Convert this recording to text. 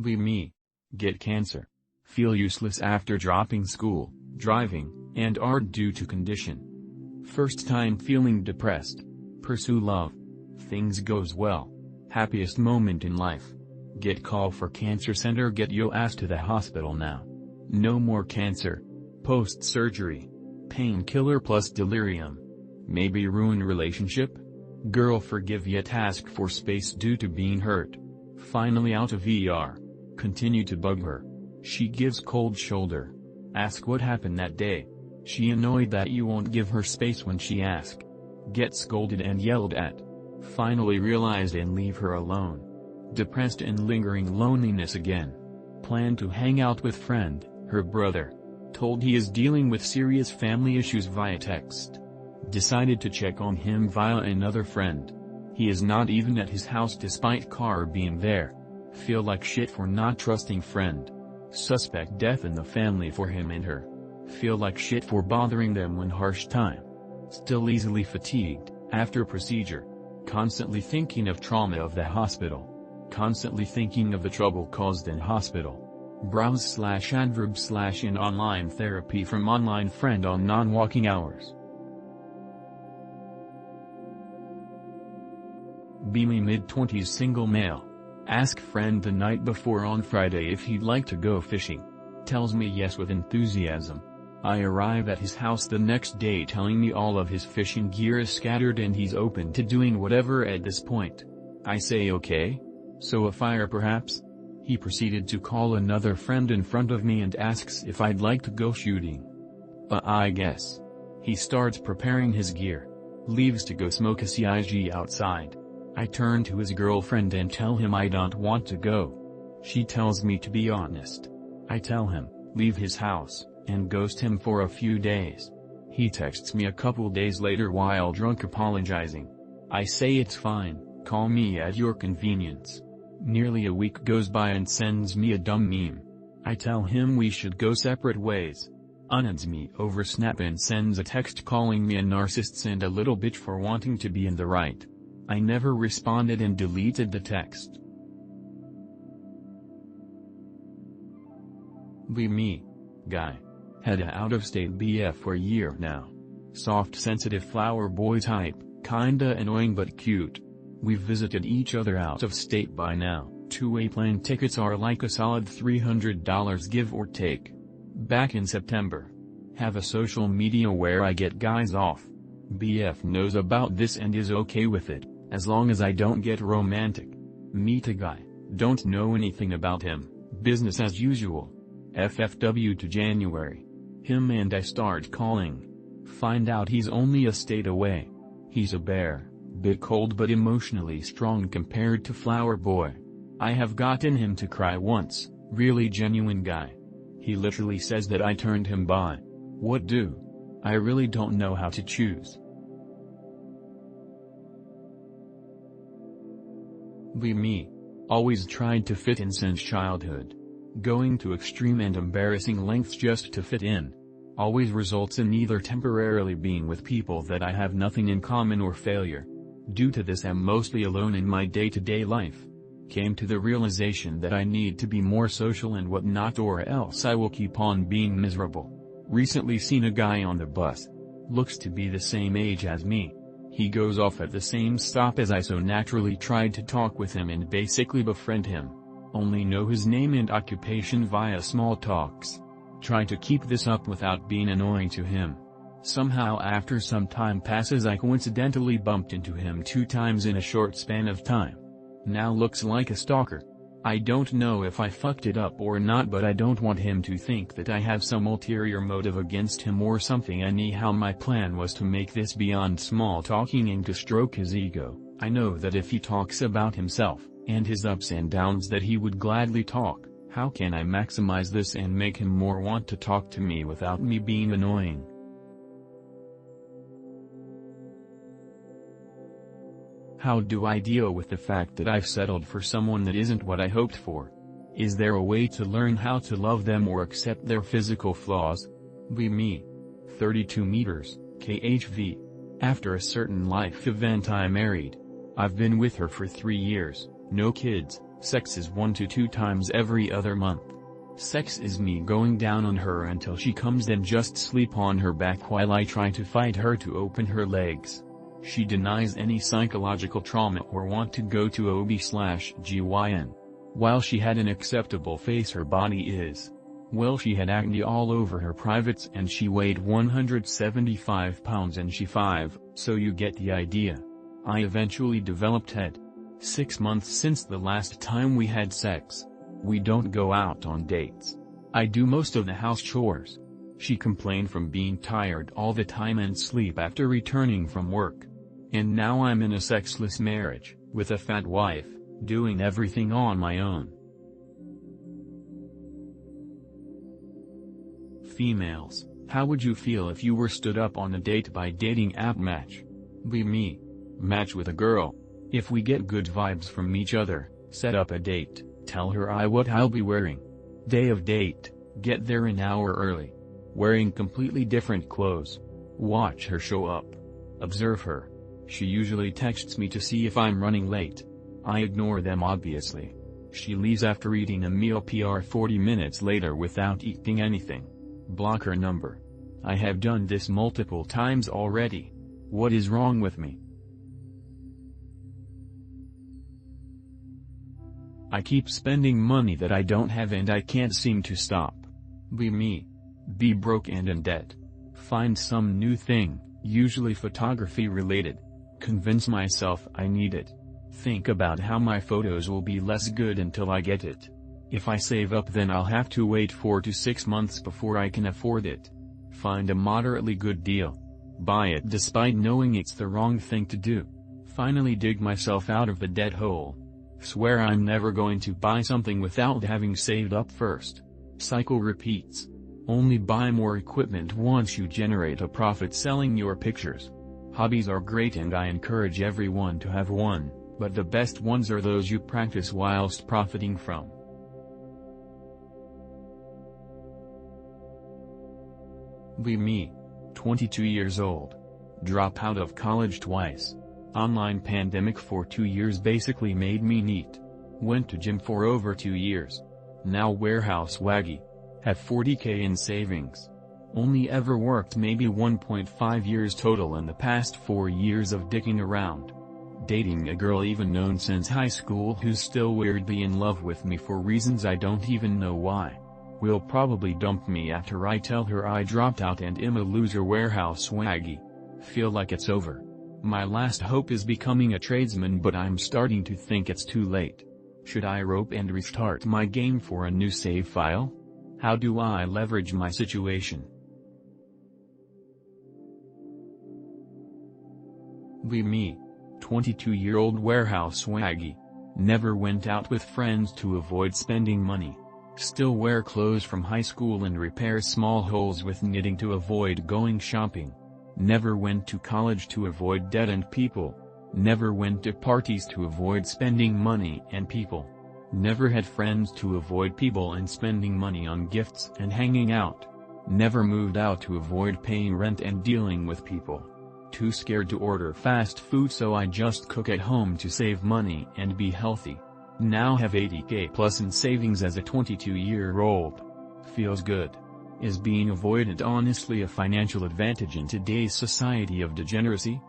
Be me. Get cancer. Feel useless after dropping school, driving, and art due to condition. First time feeling depressed. Pursue love. Things goes well. Happiest moment in life. Get call for cancer center, get yo ass to the hospital now. No more cancer. Post-surgery. Painkiller plus delirium. Maybe ruin relationship? Girl forgive yet ask for space due to being hurt. Finally out of ER. Continue to bug her. She gives cold shoulder. Ask what happened that day. She annoyed that you won't give her space when she ask. Get scolded and yelled at. Finally realized and leave her alone. Depressed and lingering loneliness again. Plan to hang out with friend, her brother. Told he is dealing with serious family issues via text. Decided to check on him via another friend. He is not even at his house despite car being there. Feel like shit for not trusting friend. Suspect death in the family for him and her. Feel like shit for bothering them when harsh time. Still easily fatigued, after procedure. Constantly thinking of trauma of the hospital. Constantly thinking of the trouble caused in hospital. Browse/adverb/in online therapy from online friend on non-walking hours. Be me mid-20s single male. Ask friend the night before on Friday if he'd like to go fishing. Tells me yes with enthusiasm. I arrive at his house the next day telling me all of his fishing gear is scattered and he's open to doing whatever at this point. I say okay. So a fire perhaps? He proceeded to call another friend in front of me and asks if I'd like to go shooting. I guess. He starts preparing his gear. Leaves to go smoke a cig outside. I turn to his girlfriend and tell him I don't want to go. She tells me to be honest. I tell him, leave his house, and ghost him for a few days. He texts me a couple days later while drunk apologizing. I say it's fine, call me at your convenience. Nearly a week goes by and sends me a dumb meme. I tell him we should go separate ways. Unadds me over Snap and sends a text calling me a narcissist and a little bitch for wanting to be in the right. I never responded and deleted the text. Be me. Guy. Had a out-of-state BF for a year now. Soft sensitive flower boy type, kinda annoying but cute. We've visited each other out of state by now. Two-way plane tickets are like a solid $300 give or take. Back in September. Have a social media where I get guys off. BF knows about this and is okay with it, as long as I don't get romantic. Meet a guy, don't know anything about him, business as usual. FFW to January. Him and I start calling. Find out he's only a state away. He's a bear, bit cold but emotionally strong compared to Flower Boy. I have gotten him to cry once, really genuine guy. He literally says that I turned him bi. What do? I really don't know how to choose. Be me. Always tried to fit in since childhood. Going to extreme and embarrassing lengths just to fit in. Always results in either temporarily being with people that I have nothing in common or failure. Due to this I'm mostly alone in my day-to-day life. Came to the realization that I need to be more social and whatnot or else I will keep on being miserable. Recently seen a guy on the bus. Looks to be the same age as me. He goes off at the same stop as I, so naturally tried to talk with him and basically befriend him. Only know his name and occupation via small talks. Try to keep this up without being annoying to him. Somehow after some time passes I coincidentally bumped into him 2 times in a short span of time. Now looks like a stalker. I don't know if I fucked it up or not, but I don't want him to think that I have some ulterior motive against him or something. Anyhow, my plan was to make this beyond small talking and to stroke his ego. I know that if he talks about himself, and his ups and downs, that he would gladly talk. How can I maximize this and make him more want to talk to me without me being annoying? How do I deal with the fact that I've settled for someone that isn't what I hoped for? Is there a way to learn how to love them or accept their physical flaws? Be me. 32 meters, KHV. After a certain life event I married. I've been with her for 3 years, no kids, Sex is 1 to 2 times every other month. Sex is me going down on her until she comes, then just sleep on her back while I try to fight her to open her legs. She denies any psychological trauma or want to go to OB/GYN. While she had an acceptable face, her body is. Well, she had acne all over her privates and she weighed 175 pounds and she 5, so you get the idea. I eventually developed head. 6 months since the last time we had sex. We don't go out on dates. I do most of the house chores. She complained from being tired all the time and sleep after returning from work. And now I'm in a sexless marriage, with a fat wife, doing everything on my own. Females, how would you feel if you were stood up on a date by dating app Match? Be me. Match with a girl. If we get good vibes from each other, set up a date, tell her what I'll be wearing. Day of date, get there an hour early. Wearing completely different clothes. Watch her show up. Observe her. She usually texts me to see if I'm running late. I ignore them obviously. She leaves after eating a meal 40 minutes later without eating anything. Block her number. I have done this multiple times already. What is wrong with me? I keep spending money that I don't have and I can't seem to stop. Be me. Be broke and in debt. Find some new thing, usually photography related. Convince myself I need it. Think about how my photos will be less good until I get it. If I save up, then I'll have to wait 4 to 6 months before I can afford it. Find a moderately good deal. Buy it despite knowing it's the wrong thing to do. Finally dig myself out of the debt hole. Swear I'm never going to buy something without having saved up first. Cycle repeats. Only buy more equipment once you generate a profit selling your pictures. Hobbies are great and I encourage everyone to have one, but the best ones are those you practice whilst profiting from. Be me. 22 years old. Drop out of college twice. Online pandemic for 2 years basically made me neat. Went to gym for over 2 years. Now warehouse waggy. Have 40k in savings. Only ever worked maybe 1.5 years total in the past 4 years of dicking around. Dating a girl even known since high school who's still weirdly in love with me for reasons I don't even know why. Will probably dump me after I tell her I dropped out and am a loser warehouse waggy. Feel like it's over. My last hope is becoming a tradesman, but I'm starting to think it's too late. Should I rope and restart my game for a new save file? How do I leverage my situation? Be me. 22-year-old warehouse waggy. Never went out with friends to avoid spending money. Still wear clothes from high school and repair small holes with knitting to avoid going shopping. Never went to college to avoid debt and people. Never went to parties to avoid spending money and people. Never had friends to avoid people and spending money on gifts and hanging out. Never moved out to avoid paying rent and dealing with people. Too scared to order fast food, so I just cook at home to save money and be healthy. Now have 80k plus in savings as a 22-year-old. Feels good. Is being avoidant honestly a financial advantage in today's society of degeneracy?